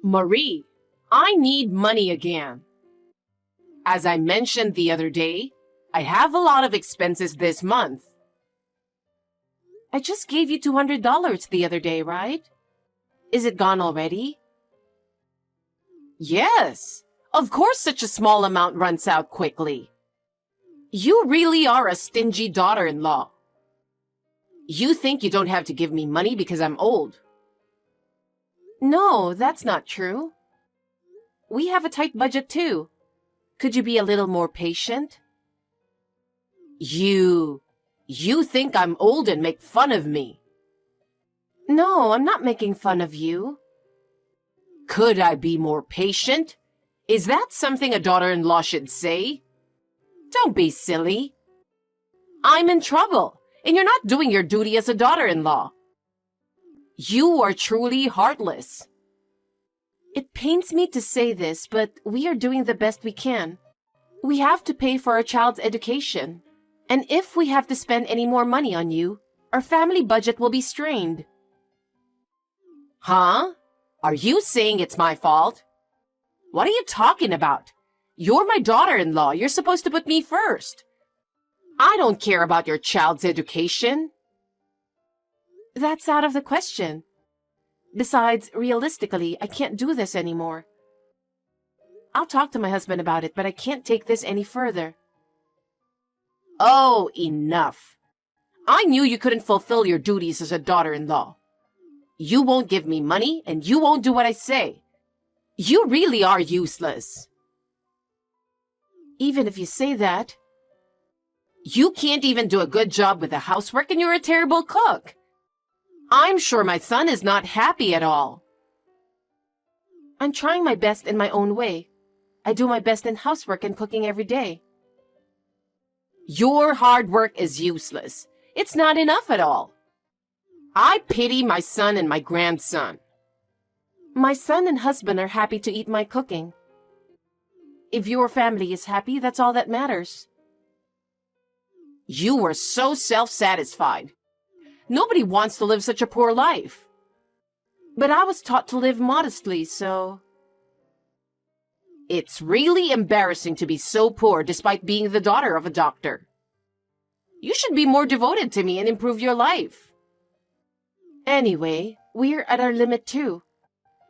Marie, I need money again. As I mentioned the other day, I have a lot of expenses this month. I just gave you $200 the other day, right? Is it gone already? Yes, of course such a small amount runs out quickly. You really are a stingy daughter-in-law. You think you don't have to give me money because I'm old. No, that's not true. We have a tight budget too. Could you be a little more patient? You think I'm old and make fun of me. No, I'm not making fun of you. Could I be more patient? Is that something a daughter-in-law should say? Don't be silly. I'm in trouble, and you're not doing your duty as a daughter-in-law. You are truly heartless. It pains me to say this, but we are doing the best we can. We have to pay for our child's education. And if we have to spend any more money on you, our family budget will be strained. Huh? Are you saying it's my fault? What are you talking about? You're my daughter-in-law. You're supposed to put me first. I don't care about your child's education. That's out of the question. Besides, realistically, I can't do this anymore. I'll talk to my husband about it, but I can't take this any further. Oh, enough. I knew you couldn't fulfill your duties as a daughter-in-law. You won't give me money, and you won't do what I say. You really are useless. Even if you say that, you can't even do a good job with the housework, and you're a terrible cook. I'm sure my son is not happy at all. I'm trying my best in my own way. I do my best in housework and cooking every day. Your hard work is useless. It's not enough at all. I pity my son and my grandson. My son and husband are happy to eat my cooking. If your family is happy, that's all that matters. You are so self-satisfied. Nobody wants to live such a poor life. But I was taught to live modestly, so... It's really embarrassing to be so poor despite being the daughter of a doctor. You should be more devoted to me and improve your life. Anyway, we're at our limit too.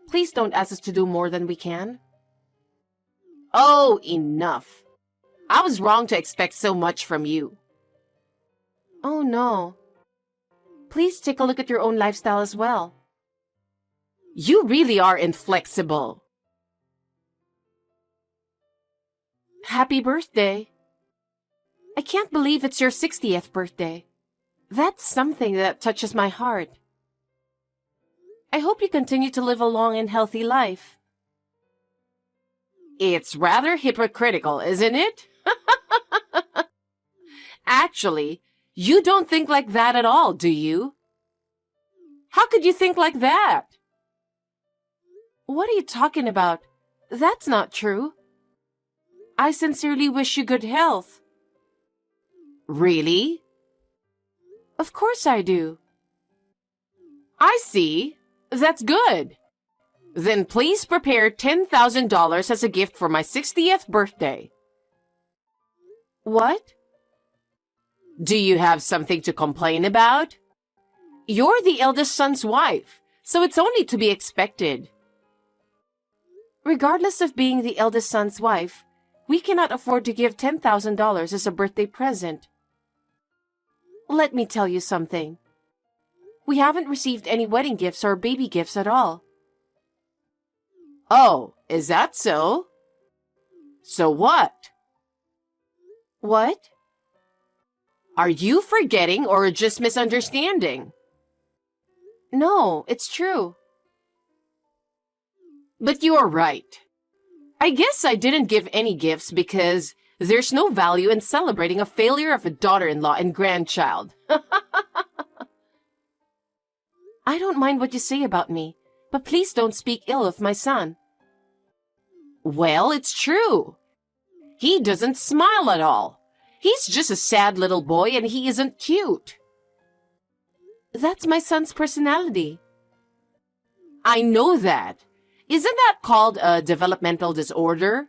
Please don't ask us to do more than we can. Oh, enough. I was wrong to expect so much from you. Oh no. Please take a look at your own lifestyle as well. You really are inflexible. Happy birthday. I can't believe it's your 60th birthday. That's something that touches my heart. I hope you continue to live a long and healthy life. It's rather hypocritical, isn't it? Actually, you don't think like that at all, do you? How could you think like that? What are you talking about? That's not true. I sincerely wish you good health. Really? Of course I do. I see. That's good. Then please prepare $10,000 as a gift for my 60th birthday. What? Do you have something to complain about? You're the eldest son's wife, so it's only to be expected. Regardless of being the eldest son's wife, we cannot afford to give $10,000 as a birthday present. Let me tell you something. We haven't received any wedding gifts or baby gifts at all. Oh, is that so? So what? What? Are you forgetting or just misunderstanding? No, it's true. But you're right. I guess I didn't give any gifts because there's no value in celebrating a failure of a daughter-in-law and grandchild. I don't mind what you say about me, but please don't speak ill of my son. Well, it's true. He doesn't smile at all. He's just a sad little boy and he isn't cute. That's my son's personality. I know that. Isn't that called a developmental disorder?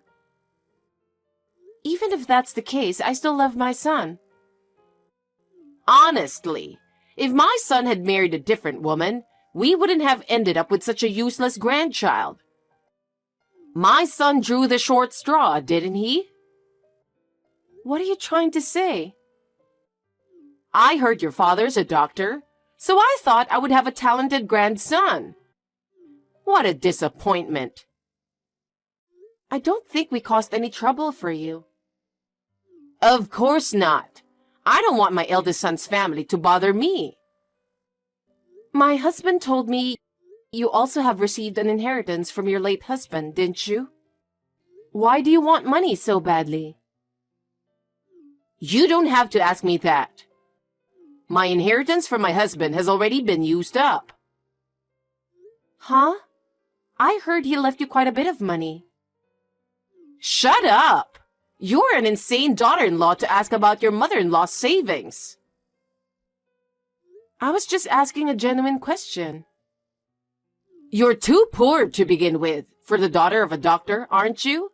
Even if that's the case, I still love my son. Honestly, if my son had married a different woman, we wouldn't have ended up with such a useless grandchild. My son drew the short straw, didn't he? What are you trying to say? I heard your father's a doctor, so I thought I would have a talented grandson. What a disappointment. I don't think we caused any trouble for you. Of course not. I don't want my eldest son's family to bother me. My husband told me you also have received an inheritance from your late husband, didn't you? Why do you want money so badly? You don't have to ask me that. My inheritance from my husband has already been used up. Huh? I heard he left you quite a bit of money. Shut up! You're an insane daughter-in-law to ask about your mother-in-law's savings. I was just asking a genuine question. You're too poor to begin with, for the daughter of a doctor, aren't you?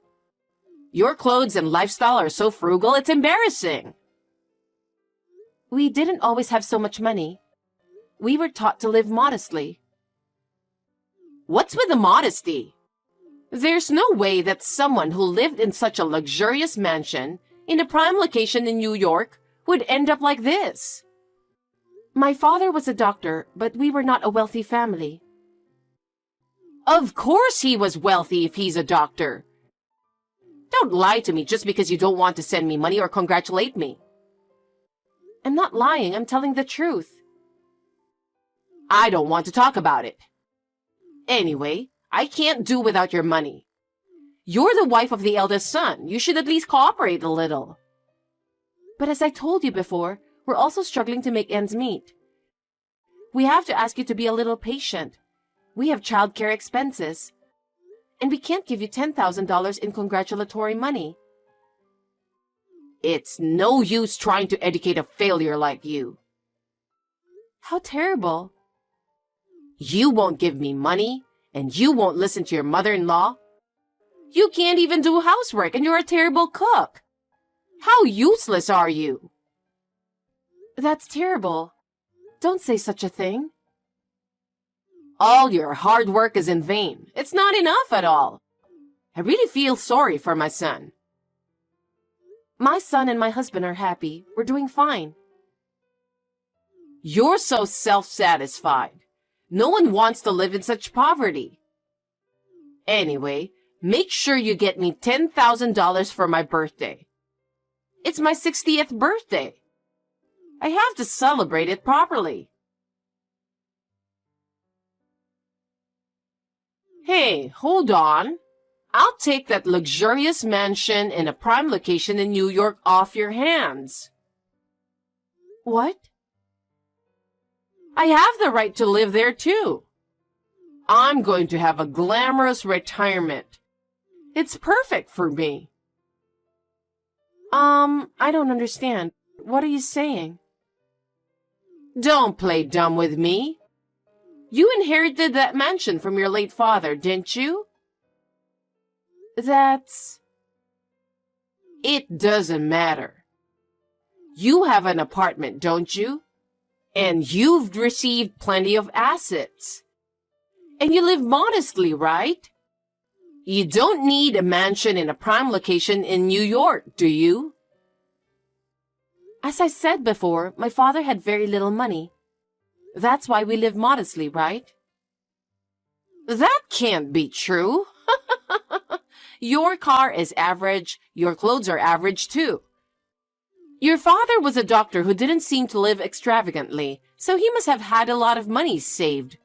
Your clothes and lifestyle are so frugal, it's embarrassing. We didn't always have so much money. We were taught to live modestly. What's with the modesty? There's no way that someone who lived in such a luxurious mansion in a prime location in New York would end up like this. My father was a doctor, but we were not a wealthy family. Of course he was wealthy if he's a doctor. Don't lie to me just because you don't want to send me money or congratulate me. I'm not lying, I'm telling the truth. I don't want to talk about it. Anyway, I can't do without your money. You're the wife of the eldest son. You should at least cooperate a little. But as I told you before, we're also struggling to make ends meet. We have to ask you to be a little patient. We have childcare expenses. And we can't give you $10,000 in congratulatory money. It's no use trying to educate a failure like you. How terrible. You won't give me money, and you won't listen to your mother-in-law. You can't even do housework, and you're a terrible cook. How useless are you? That's terrible. Don't say such a thing. All your hard work is in vain. It's not enough at all. I really feel sorry for my son. My son and my husband are happy. We're doing fine. You're so self-satisfied. No one wants to live in such poverty. Anyway, make sure you get me $10,000 for my birthday. It's my 60th birthday. I have to celebrate it properly. Hey, hold on. I'll take that luxurious mansion in a prime location in New York off your hands. What? I have the right to live there too. I'm going to have a glamorous retirement. It's perfect for me. I don't understand. What are you saying? Don't play dumb with me. You inherited that mansion from your late father, didn't you? It doesn't matter. You have an apartment, don't you? And you've received plenty of assets. And you live modestly, right? You don't need a mansion in a prime location in New York, do you? As I said before, my father had very little money. That's why we live modestly, right? That can't be true. Your car is average. Your clothes are average too. Your father was a doctor who didn't seem to live extravagantly, so he must have had a lot of money saved.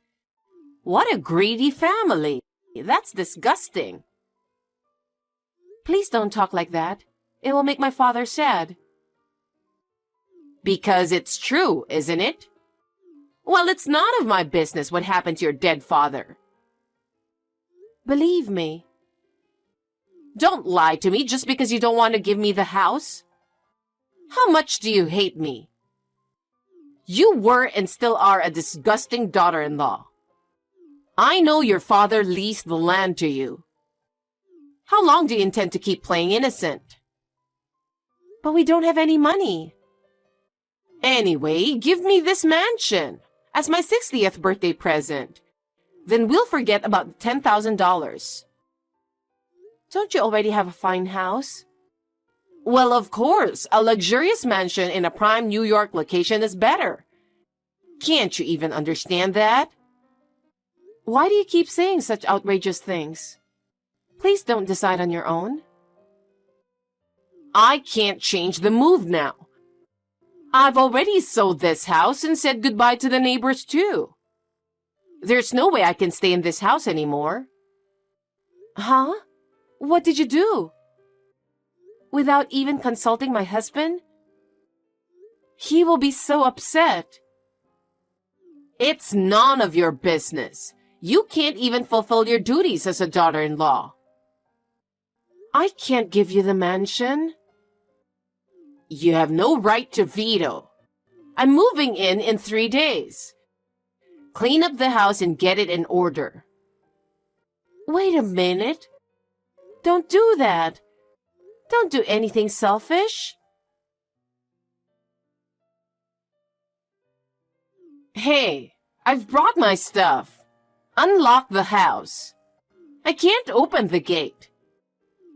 What a greedy family. That's disgusting. Please don't talk like that. It will make my father sad. Because it's true, isn't it? Well, it's none of my business what happened to your dead father. Believe me. Don't lie to me just because you don't want to give me the house. How much do you hate me? You were and still are a disgusting daughter-in-law. I know your father leased the land to you. How long do you intend to keep playing innocent? But we don't have any money. Anyway, give me this mansion as my 60th birthday present. Then we'll forget about the $10,000. Don't you already have a fine house? Well, of course, a luxurious mansion in a prime New York location is better. Can't you even understand that? Why do you keep saying such outrageous things? Please don't decide on your own. I can't change the move now. I've already sold this house and said goodbye to the neighbors too. There's no way I can stay in this house anymore. Huh? What did you do? Without even consulting my husband? He will be so upset. It's none of your business. You can't even fulfill your duties as a daughter-in-law. I can't give you the mansion. You have no right to veto. I'm moving in 3 days. Clean up the house and get it in order. Wait a minute. Don't do that. Don't do anything selfish. Hey, I've brought my stuff. Unlock the house. I can't open the gate.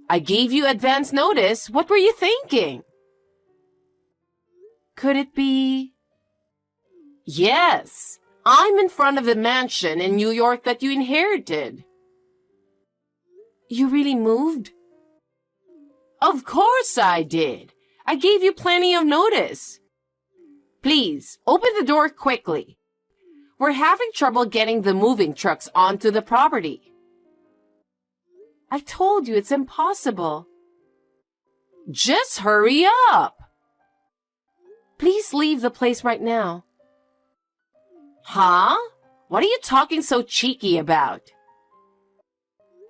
I gave you advance notice. What were you thinking? Could it be? Yes, I'm in front of the mansion in New York that you inherited. You really moved? Of course I did. I gave you plenty of notice. Please, open the door quickly. We're having trouble getting the moving trucks onto the property. I told you it's impossible. Just hurry up. Please leave the place right now. Huh? What are you talking so cheeky about?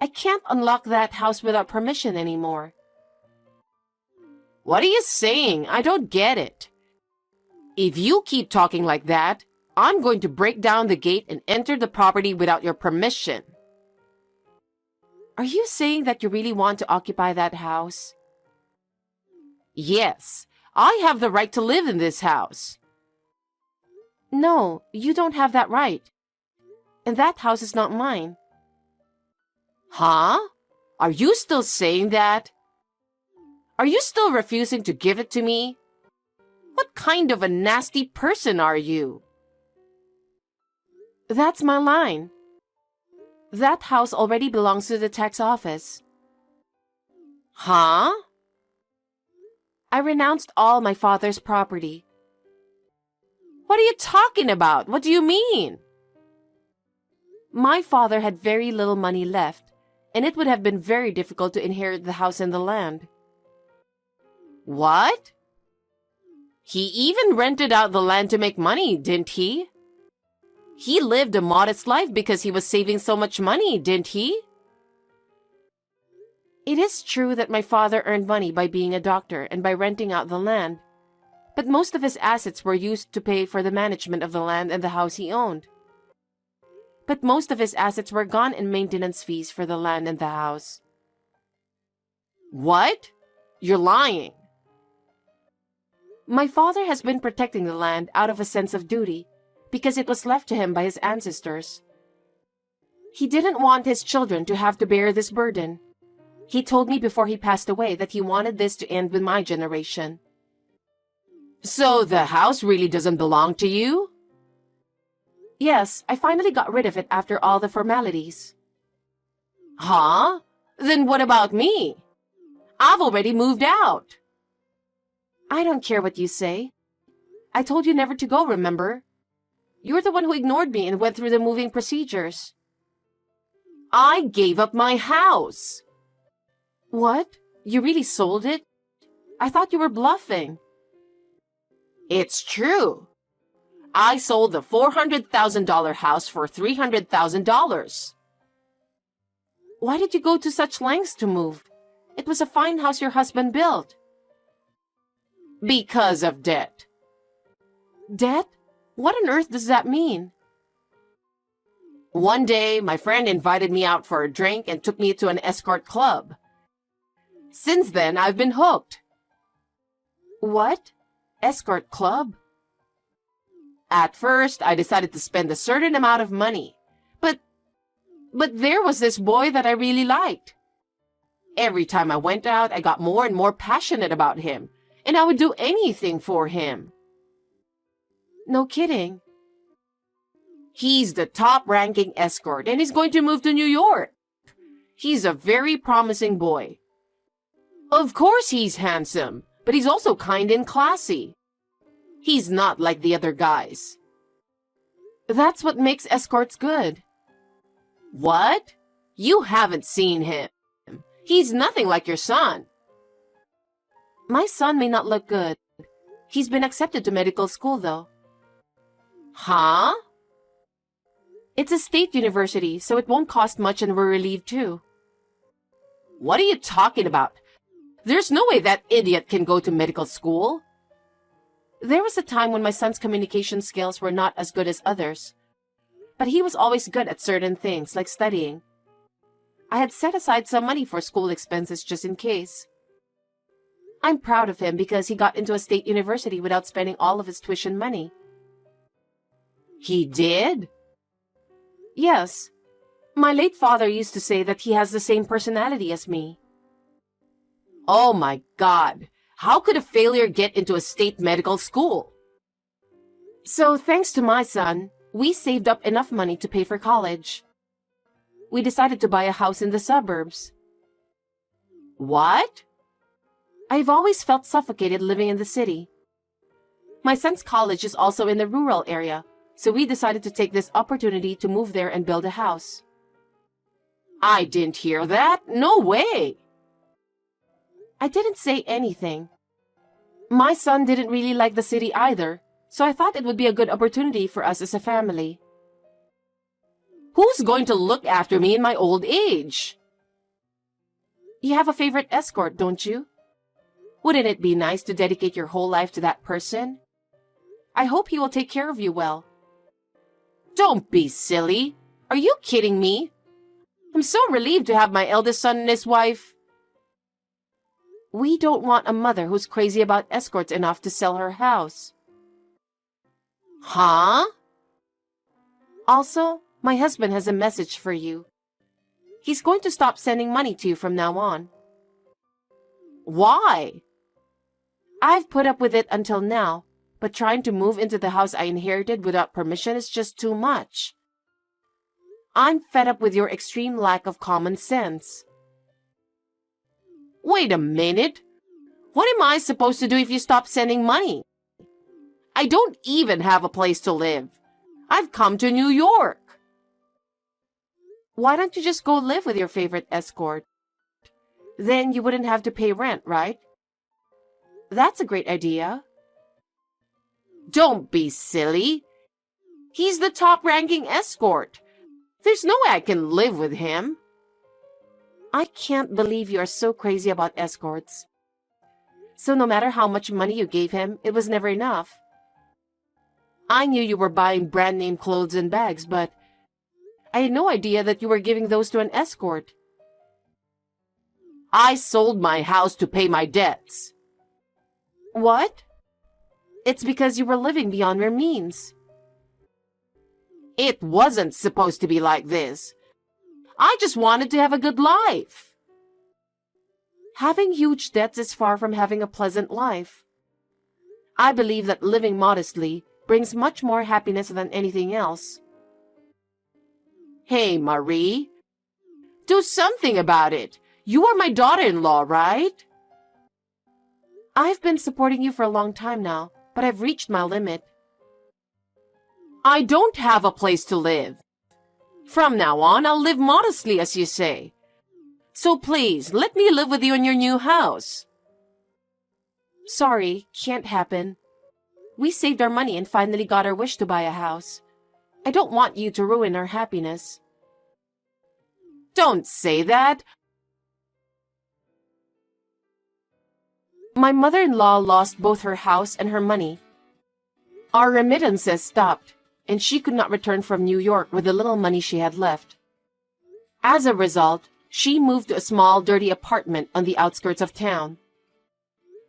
I can't unlock that house without permission anymore. What are you saying? I don't get it. If you keep talking like that, I'm going to break down the gate and enter the property without your permission. Are you saying that you really want to occupy that house? Yes, I have the right to live in this house. No, you don't have that right. And that house is not mine. Huh? Are you still saying that? Are you still refusing to give it to me? What kind of a nasty person are you? That's my line. That house already belongs to the tax office. Huh? I renounced all my father's property. What are you talking about? What do you mean? My father had very little money left, and it would have been very difficult to inherit the house and the land. What? He even rented out the land to make money, didn't he? He lived a modest life because he was saving so much money, didn't he? It is true that my father earned money by being a doctor and by renting out the land, but most of his assets were used to pay for the management of the land and the house he owned. But most of his assets were gone in maintenance fees for the land and the house. What? You're lying. My father has been protecting the land out of a sense of duty because it was left to him by his ancestors. He didn't want his children to have to bear this burden. He told me before he passed away that he wanted this to end with my generation. So the house really doesn't belong to you? Yes, I finally got rid of it after all the formalities. Huh? Then what about me? I've already moved out. I don't care what you say. I told you never to go, remember? You're the one who ignored me and went through the moving procedures. I gave up my house. What? You really sold it? I thought you were bluffing. It's true. I sold the $400,000 house for $300,000. Why did you go to such lengths to move? It was a fine house your husband built. Because of debt. Debt? What on earth does that mean? One day, my friend invited me out for a drink and took me to an escort club. Since then, I've been hooked. What? Escort club? At first, I decided to spend a certain amount of money. But there was this boy that I really liked. Every time I went out, I got more and more passionate about him, and I would do anything for him. No kidding. He's the top-ranking escort, and he's going to move to New York. He's a very promising boy. Of course he's handsome, but he's also kind and classy. He's not like the other guys. That's what makes escorts good. What? You haven't seen him. He's nothing like your son. My son may not look good. He's been accepted to medical school, though. Huh? It's a state university, so it won't cost much and we're relieved too. What are you talking about? There's no way that idiot can go to medical school. There was a time when my son's communication skills were not as good as others. But he was always good at certain things, like studying. I had set aside some money for school expenses just in case. I'm proud of him because he got into a state university without spending all of his tuition money. He did? Yes. My late father used to say that he has the same personality as me. Oh my God! How could a failure get into a state medical school? So thanks to my son, we saved up enough money to pay for college. We decided to buy a house in the suburbs. What? I've always felt suffocated living in the city. My son's college is also in the rural area, so we decided to take this opportunity to move there and build a house. I didn't hear that. No way. I didn't say anything. My son didn't really like the city either, so I thought it would be a good opportunity for us as a family. Who's going to look after me in my old age? You have a favorite escort, don't you? Wouldn't it be nice to dedicate your whole life to that person? I hope he will take care of you well. Don't be silly. Are you kidding me? I'm so relieved to have my eldest son and his wife. We don't want a mother who's crazy about escorts enough to sell her house. Huh? Also, my husband has a message for you. He's going to stop sending money to you from now on. Why? I've put up with it until now, but trying to move into the house I inherited without permission is just too much. I'm fed up with your extreme lack of common sense. Wait a minute. What am I supposed to do if you stop sending money? I don't even have a place to live. I've come to New York. Why don't you just go live with your favorite escort? Then you wouldn't have to pay rent, right? That's a great idea. Don't be silly. He's the top-ranking escort. There's no way I can live with him. I can't believe you are so crazy about escorts. So no matter how much money you gave him, it was never enough. I knew you were buying brand-name clothes and bags, but I had no idea that you were giving those to an escort. I sold my house to pay my debts. What? It's because you were living beyond your means. It wasn't supposed to be like this. I just wanted to have a good life. Having huge debts is far from having a pleasant life. I believe that living modestly brings much more happiness than anything else. Hey, Marie. Do something about it. You are my daughter-in-law, right? I've been supporting you for a long time now, but I've reached my limit. I don't have a place to live. From now on, I'll live modestly, as you say. So please, let me live with you in your new house. Sorry, can't happen. We saved our money and finally got our wish to buy a house. I don't want you to ruin our happiness. Don't say that. My mother-in-law lost both her house and her money. Our remittances stopped, and she could not return from New York with the little money she had left. As a result, she moved to a small, dirty apartment on the outskirts of town.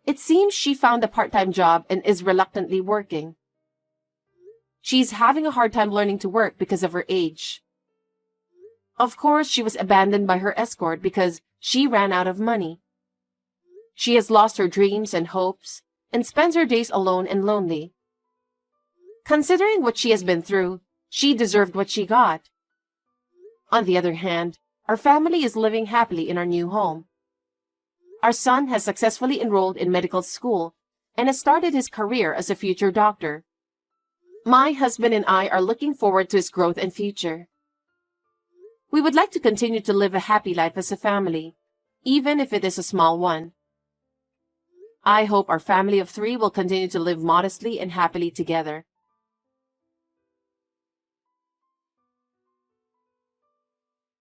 It seems she found a part-time job and is reluctantly working. She's having a hard time learning to work because of her age. Of course, she was abandoned by her escort because she ran out of money. She has lost her dreams and hopes and spends her days alone and lonely. Considering what she has been through, she deserved what she got. On the other hand, our family is living happily in our new home. Our son has successfully enrolled in medical school and has started his career as a future doctor. My husband and I are looking forward to his growth and future. We would like to continue to live a happy life as a family, even if it is a small one. I hope our family of 3 will continue to live modestly and happily together.